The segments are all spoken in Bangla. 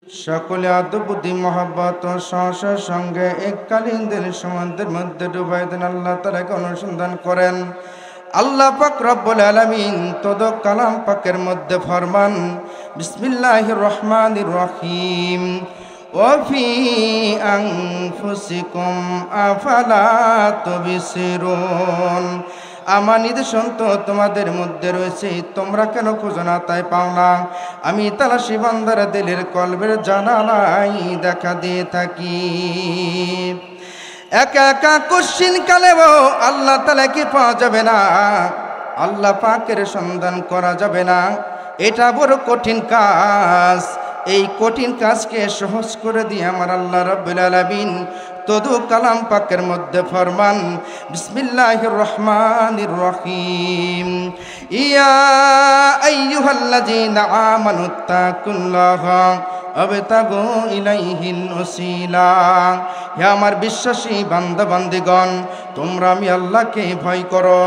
সকলে আদব বুদ্ধি মহব্বত ও সাহসের সঙ্গে এককালীন দিন সমুদ্রের মধ্যে ডুবাই দেন। আল্লাহ তাআলাকে অনুসন্ধান করেন। আল্লাহ পাক রব্বুল আলামিন তদ কালাম পাকের মধ্যে ফরমান, বিসমিল্লাহির রহমানির রহিম, ওয়া ফি আনফুসিকুম আফালা তুবসিরুন। আমার নিদর্শন তো তোমাদের মধ্যে রয়েছে, তোমরা কেন খুঁজো না তাই পাও না? আমি তালাশি বান্দার দিলের কলবের জানালাই দেখা দিয়ে থাকি। একা একা কোশ্চিন কালেও আল্লাহ তাআলাকে পাওয়া যাবে না, আল্লাহ পাকের সন্ধান করা যাবে না। এটা বড় কঠিন কাজ। এই কঠিন কাজকে সহজ করে দিয়ে আমার আল্লাহ রাব্বুল আলামিন তদু কালাম পাকের মধ্যে ফরমান, বিসমিল্লাহির রহমানির রহিম, ইয়া আইয়ুহাল্লাযীনা আমানুত্তাকুল্লাহা ওয়াবতাগু ইলাইহিল ওসিলা। হে আমার বিশ্বাসী বান্দা বান্দিগণ, তোমরা আমি আল্লাহকে ভয় করো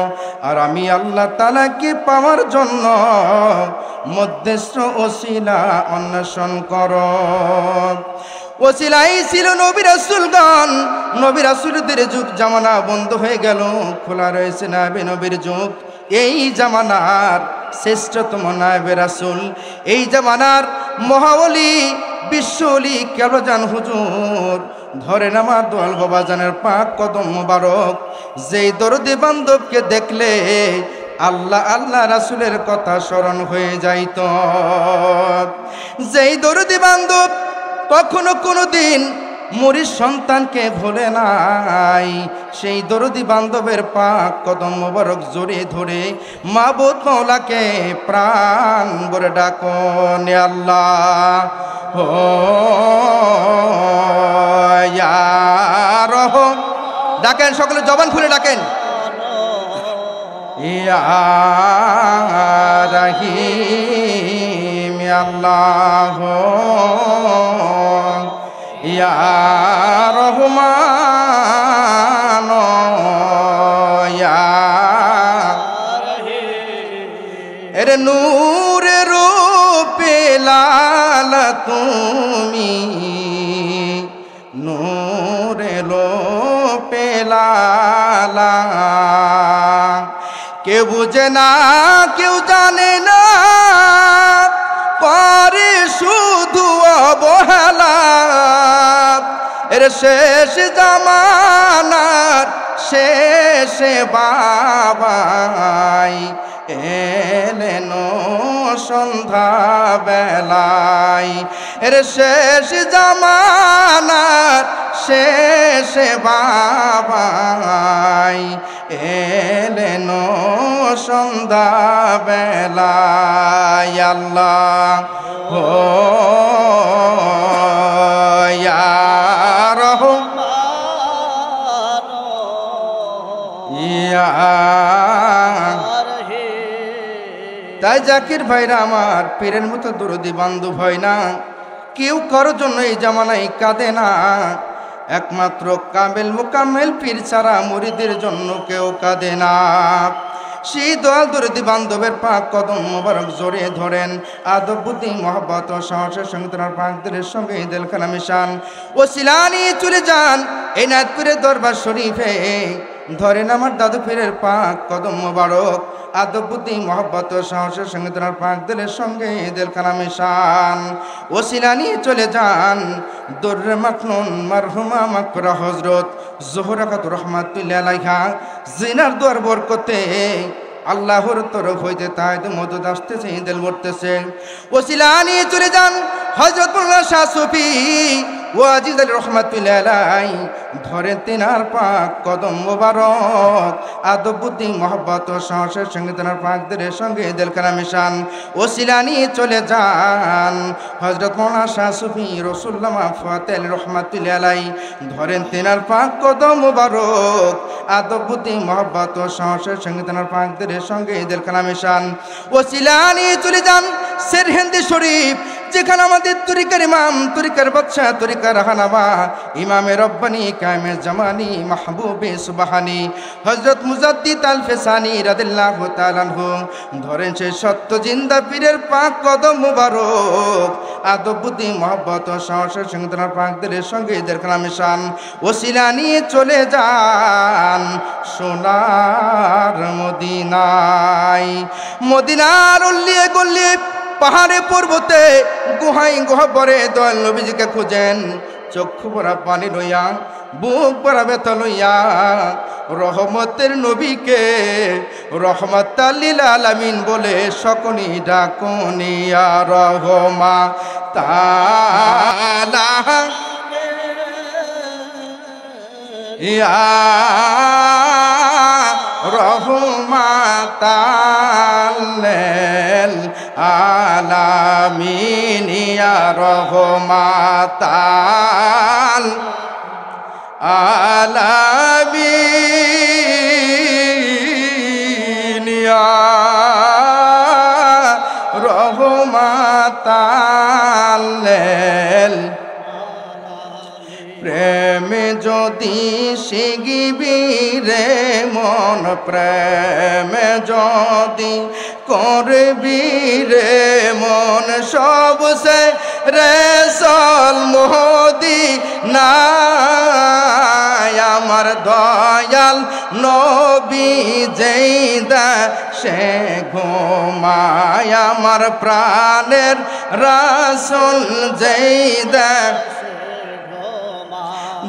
আর আমি আল্লাহ তাআলাকে পাওয়ার জন্য মধ্যস্থ ওসিলা অন্বেষণ করো। ওসিলাই ছিল নবী রাসূলগণ। নবী রাসূলদের যুগ জামানা বন্ধ হয়ে গেল, খোলা রয়েছে নায়েবে নবীর যুগ। এই জামানার শ্রেষ্ঠতম নায়েবে রাসূল, এই জামানার মহাওলি বিশ্বলি কেবলাজান হুজুর ধরেন আমার দোয়াল বাবাজানের পাক কদম মোবারক। যেই দরদি বান্ধবকে দেখলে আল্লাহ আল্লাহ রাসূলের কথা স্মরণ হয়ে যাইত, যেই দরদি বান্ধব কখনো কোনো দিন মুরিদ সন্তানকে ভুলে নাই, সেই দরদি বান্ধবের পাক কদম মোবারক জড়িয়ে ধরে মাবুদ মাওলাকে প্রাণ ভরে ডাকুন, আল্লাহ ও ইয়া রহম। ডাকেন, সকলে জবান খুলে ডাকেন, ইয়া রহিম, আল্লাহ ইয়া রহমান, ইয়া এর নূরে রূপে লালা তুমি, নূরে রূপে লালা। কেউ বুঝে না কেউ জানে না, পারে শুধু অবহেলা। এর শেষ জামানার শেষে বাবাই এলেন সন্ধ্যা বেলায়। এর শেষ জামানার শেষে বাবাই এলেন সন্ধ্যা বেলায়, আল্লাহ ও ইয়া রহমান, ইয়া। তাই জাকির ভাইরা আমার, পীরের মতো দরদি বান্ধব হয় না, কেউ কারোর জন্য এই জামানায় কাঁদে না। একমাত্র কামেল মুকাম্মেল পীর ছাড়া মুরিদের জন্য কেউ কাঁদে না। সেই দয়াল দরদি বান্ধবের পাক কদম মোবারক জড়িয়ে ধরেন, আদব বুদ্ধি মহব্বত ও সাহসের সঙ্গে তার পাকদের সঙ্গে দিলখানা মিশান, ওসিলা নিয়ে চলে যান এই নাথপুরের দরবার শরীফে। ধরেন আমার দাদু পীরের পাক কদম মোবারক, আদব বুদ্ধি মহব্বত ও সাহসের সঙ্গে তার পাকদের সঙ্গে দিলখানা মিশান, ওসিলা নিয়ে চলে যান দররে মাকনুন মারহুমা মাকরা হযরত জোহরা খাতুন রাহমাতুল্লাহ আলাইহা জিনার দুয়ার বরকতে আল্লাহর তরফ হইতে তাইদ মদদ আসতেছে, দিল ভরতেছে। ওসিলা নিয়ে চলে যান হযরত মাওলানা শাহ সুফি ওয়াজিদ আলী রহমাতুল্লাহ আলাইহি, ধরেন তিনার পাক কদম মোবারক, আদব বুদ্ধি মহব্বত ও সাহসের সঙ্গে তিনার পাকদের সঙ্গে দিলখানা মিশান, ওসিলা নিয়ে চলে যান হযরত মাওলানা শাহ সুফি রাসূলুল্লাহ ফাতেহ আলী রহমাতুল্লাহ আলাইহি, ধরেন তিনার পাক কদম মোবারক, আদব বুদ্ধি মহব্বত ও সাহসের সঙ্গে তিনার পাকদের সঙ্গে দিলখানা মিশান, ওসিলা নিয়ে চলে যান সেরহিন্দি শরীফ, যেখানে আমাদের তরিকার ইমাম, তরিকার বাদশাহ, তরিকার হানাবা, ইমামে রব্বানি, কায়েমে জামানি, মাহবুবে সুবহানি, হযরত মুজাদ্দিদ আল ফেসানি রাদিয়াল্লাহু তাআলা আনহু। ধরেন সেই সত্য জিন্দা পীরের পাক কদম মুবারক, আদব বুদ্ধি মহব্বত ও সাহসের সঙ্গে তার পাকদের সঙ্গে ঈদের কালামে শান ওসিলা নিয়ে চলে যান সোনার মদিনায়। মদিনার অল্লিয়ে গল্লিয়ে, পাহাড়ে পর্বতে, গুহায় গহ্বরে দয়াল নবীজিকে খুঁজেন। চক্ষু ভরা পানি লইয়া, বুক ভরা ব্যথা লইয়া, রহমতের নবীকে রহমাতাল লিল আলামিন বলে সকনি ডাকুনিয়া রহমা তাআলা ইয়া রহমাতাল লিল আলামিন ইয়া রহমাতাল আলামিন ইয়া রহমাতাল লিল। প্রেম যদি শিগিবি রে মন, প্রেম যদি করবি রে মন, সবসে রেসল মদিনায় আমার দয়াল নবী যেই দেশে ঘুমায়, আমার প্রাণের রাসূল যেই দেশে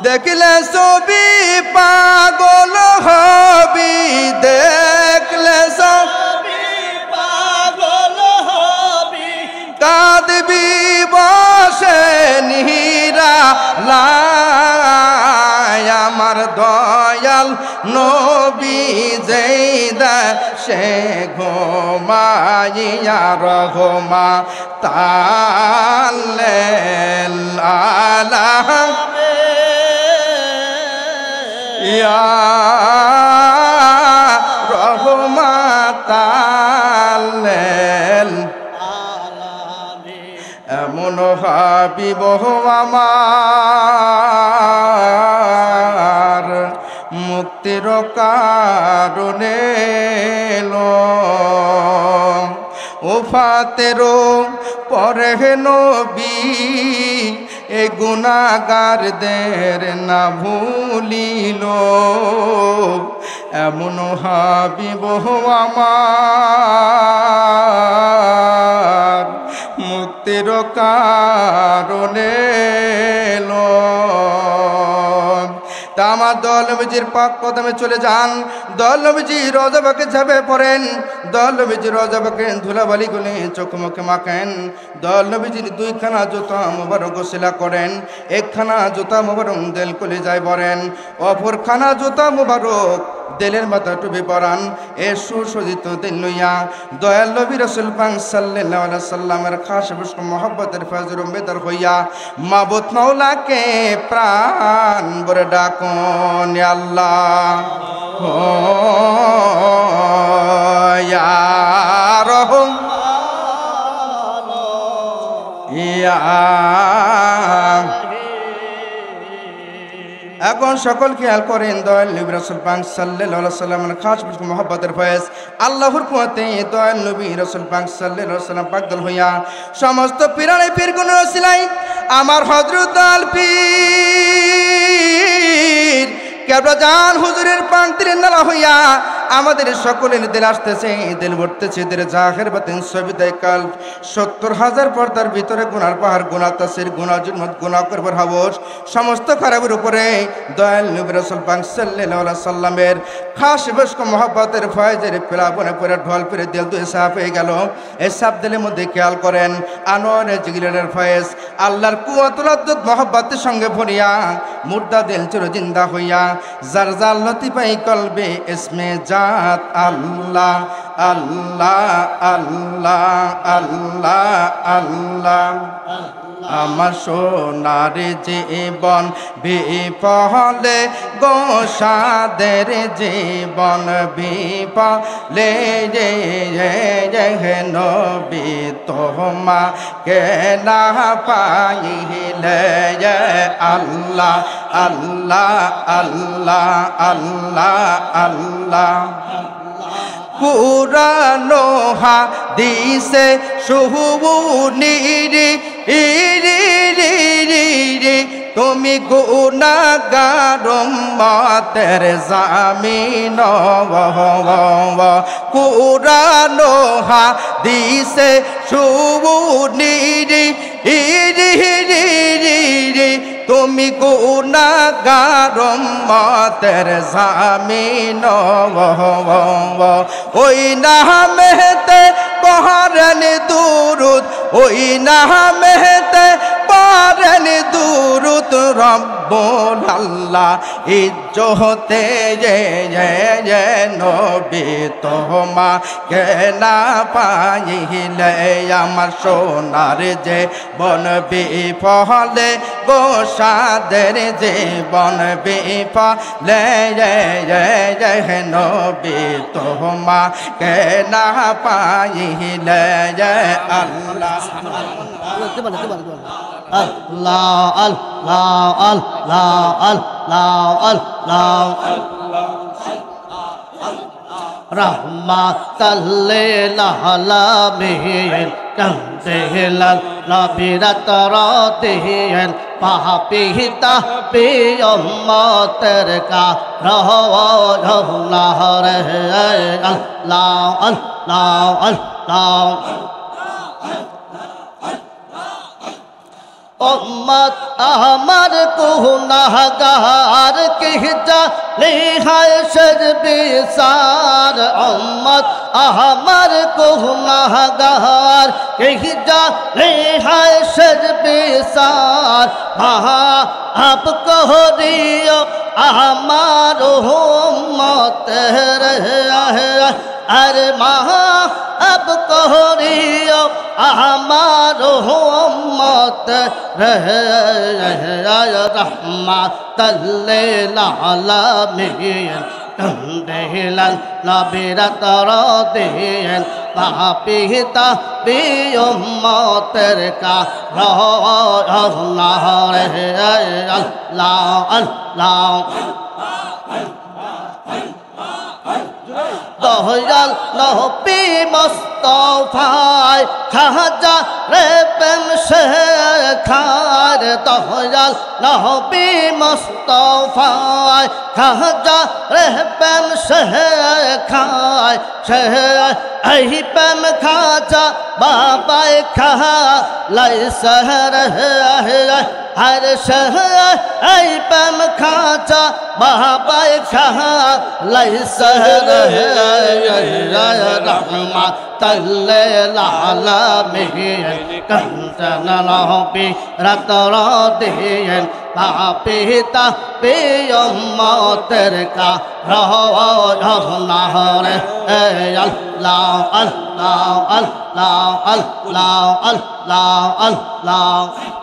দেখলে ছবি পাগল হবি, দেখলে ছবি পাগল হবি, কাঁদবি বসে নিরালায় আমার দয়াল নবী যেই দেশে ঘুমাইয়া রহমাতাল লিল আলামিন ইয়া রহমাতাল লিল আলামিন। এমন হাবিব আমার মুক্তির কারণে ওফাতেরও পরে নবী এ গুনাহগারদের না ভুলিল। এমন হাবিব আমার মুক্তির কারণে তা আমার দয়াল নবীজির পাক কদমে চলে যান। দয়াল নবীজি রওজাবাকে যাবে পড়েন, দয়াল নবীজি রওজাবাকে ধুলাবালি গুলি চোখ মুখে মাখেন। দয়াল নবীজির দুইখানা জুতা মুবারক গোসলা করেন, একখানা জুতা মুবারক দেল কলি যায় পরেন, অপরখানা জুতা মুবারক দেলের মাথা টুপি পরান। এ সুসজ্জিত দিল লইয়া দয়াল নবী রাসূল পাক সাল্লাল্লাহু আলাইহি সাল্লামের খাস মহব্বতের ফয়জের উম্মেদার হইয়া মাবুদ মাওলাকে প্রাণ ভরে ডাকুন আল্লাহ ইয়া রহমান ইয়া। এখন সকল খেয়াল করেন দয়াল নবী রাসূল পাক সাল্লাল্লাহু আলাইহি সাল্লামের খাস মহব্বতের ফয়েজ আল্লাহর কুয়াতে দয়াল নবী রাসূল পাক সাল্লাল্লাহু আলাইহি সাল্লাম পাকদল হইয়া সমস্ত পীরানে পীর গুণ রসিলাই আমার হযরত আল পীর কেবলা জান হুজুরের পান্তির নালা হইয়া আমাদের সকলের দিল আসতেছে, দিল ভরতেছে, দিল জাহের বাতিন সবিদায় কাল ৭০,০০০ পর্দার ভিতরে গুনার পাহাড়, গুনা তাসির, গুনা জুলমত, গুনা করবার হাবস সমস্ত খারাপের উপরে দয়াল নবী রাসূল পাক সাল্লাল্লাহু আলাইহি সাল্লামের খাস বস্ক মহব্বতের ফয়েজের প্লাবনে পরে ঢল পেরে দিল দুই সাফ হয়ে গেল। এই সাফ দিলের মধ্যে খেয়াল করেন আনোয়ারে জিগিরের ফয়েজ আল্লাহর কুওয়াতুল আদদ মহব্বতের সঙ্গে ভরিয়া মুর্দা দিল চির জিন্দা হইয়া যার জাল লতিফাই কলবে ইসমে জাত আল্লাহ আল্লাহ আল্লাহ আল্লাহ আল্লাহ। আমার সোনার জীবন বিফলে গো সাদের জীবন বিফলে নবী তোমাকে না পাইলে আল্লাহ আল্লাহ আল্লাহ আল্লাহ আল্লাহ পুরানো হাদিসে শুনিরি তুমি গুনাহগার উম্মতের জামিন পুরানো হাদিসে শুনিরি তুমি গুনাহগার উম্মতের জামিন ওই নামেতে পড়েন দুরূদ ওই নামেতে পড়েন দুরূদ রব্বুল আল্লাহ ইজ্জতে নবী তোমাকে না পাইলে আমার সোনার যে বন বিফলে গো সাদের জীবন বিফলে নবী তোমাকে না পাইলে আল্লাহ আল্লাহ আল্লাহ আল্লাহ আল্লাহ আল্লাহ রহমাতাল লিল আলামিন কামদেলাল নবীরাত রাতিন পাপিতা পি উম্মতের কা রহমাল্লাহ রে আল্লাহ আল্লাহ আল্লাহ উম্মত আমার গুনাহগার কে জানে হায় শর্মিসার উম্মত আমার গুনাহগার কে জানে হায় শর্মিসার মাফ করিও আমার উম্মত রে আরে মাফ করিও আমার উম্মত রহমাতাল লিল আলামিন কামদেলাল নবীরাত রাতিন পাপিতা পি উম্মতের কা রহমাল্লাহ রে আল্লাহ আল্লাহ দয়াল নবী মুস্তাফায় খাজা রে প্রেম শেখার দয়াল নবী মুস্তাফায় খাজা রে প্রেম শেখায় এই প্রেম খাজা বাবায় খা লাই শহর हर शहर ऐ पम खाचा बाबाई खा लई शहर रहमतल लिल आलमीन कंचन नबी रत रातिन पापिता पी उम्मतेर का रहमत रे अल्लाह अल्लाह अल्लाह अल्लाह अल्लाह अल्लाह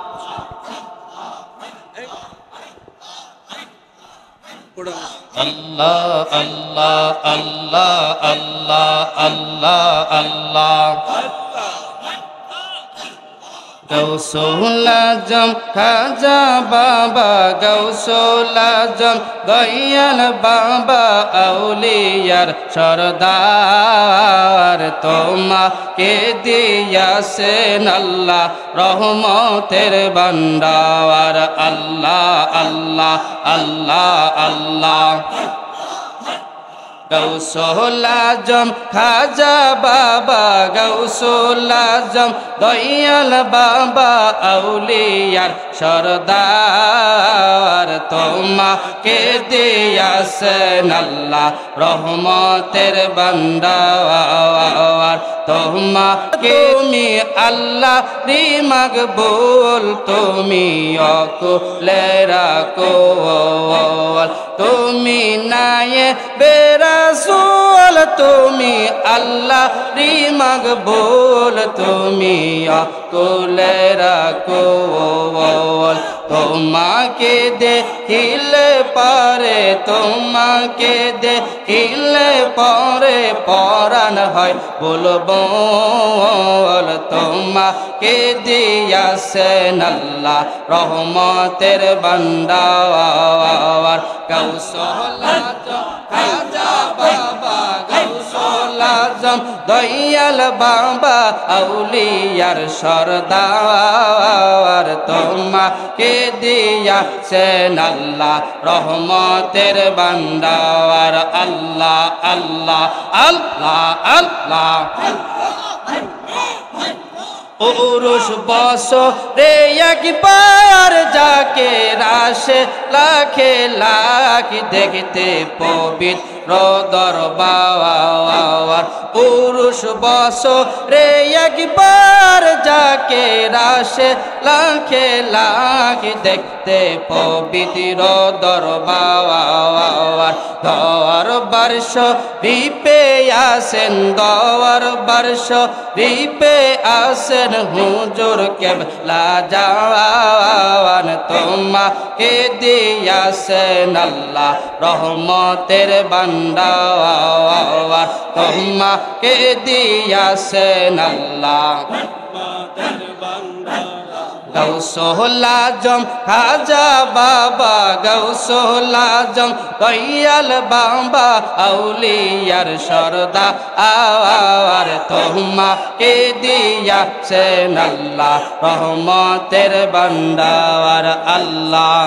Allah Allah Allah Allah Allah Allah Gausul Azam Khaja Baba Gausul Azam Dayal Baba Auliyar Sardar তোমাকে দিয়াছেন আল্লাহ রহমতের ভান্ডার আল্লাহ আল্লাহ আল্লাহ আল্লাহ গৌসুল আজম খাজা বাবা গৌসুল আজম দয়াল বাবা আউলিয়ার সরদার তোমাকে দিয়াছেন আল্লাহ রহমতের ভান্ডার তোমাকে তুমি আল্লাহ রি মকবুল তুমি অকুলেরা কোল তুমি নায়ে বেরাসুল তুমি আল্লাহ রি মকবুল তুমি অকুলেরা কোল তোমাকে দেখিলে পারে তোমাকে দেখিলে পরে পরাণ হয় বলবো তোমাকে দিয়াছেন আল্লাহ রহমতের ভান্ডার কৌশল খাজা বাবা কৌশল আজম দয়াল বাবা আউলিয়ার সরদার তোমাকে দিয়াছেন আল্লাহ রহমতের ভান্ডার আল্লাহ আল্লাহ আল্লাহ আল্লাহ পুরুষ বছরে একবার যাকে রাশে লাখে লাখ দেখতে পবিত্র দরবার পুরুষ বছরে একবার যাকে রাশে লাখে লাখ দেখতে পবিত্র দরবার দর বর্ষ রিপে আসেন দর বর্ষ রিপে আসেন হুজুর কেবলা জাওয়ান তোমাকে দিয়াছেন আল্লাহ রহমতের ভান্ডার তোমাকে দিয়াছেন আল্লাহ গৌসুল আজম খাজা বাবা গৌসুল আজম দয়াল বাবা আউলিয়ার সরদার তোমাকে দিয়াছেন আল্লাহ রহমতের ভান্ডার আল্লাহ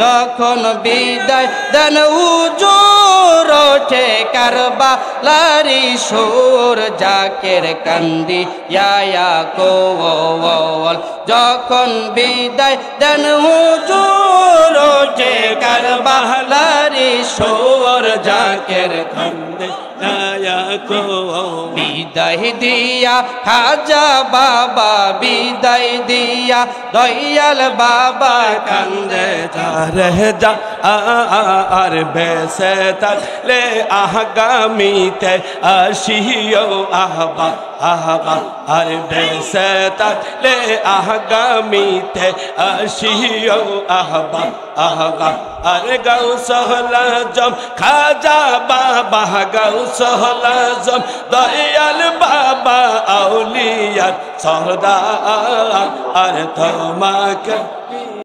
যখন বিদায় দেন হুজুর ওঠে কারবালারি সুর জাকের কান্দি ইয়া কোল যখন বিদায় দেন হুজুর ওঠে কারবালারি সুর জাকের কান্দি বিদায় দিয়া খাজা বাবা বিদায় দিয়া দয়াল বাবা কান্দে রহ আর বেসে তাকলে আগামীতে আসিও আহবা আহবা আর বেসে তাকলে আগামীতে আসিও আহবা আহবা আর গৌসুল আজম খাজা বাবা গৌসুল আজম দয়াল বাবা আউলিয়ার সরদার আর তোমাকে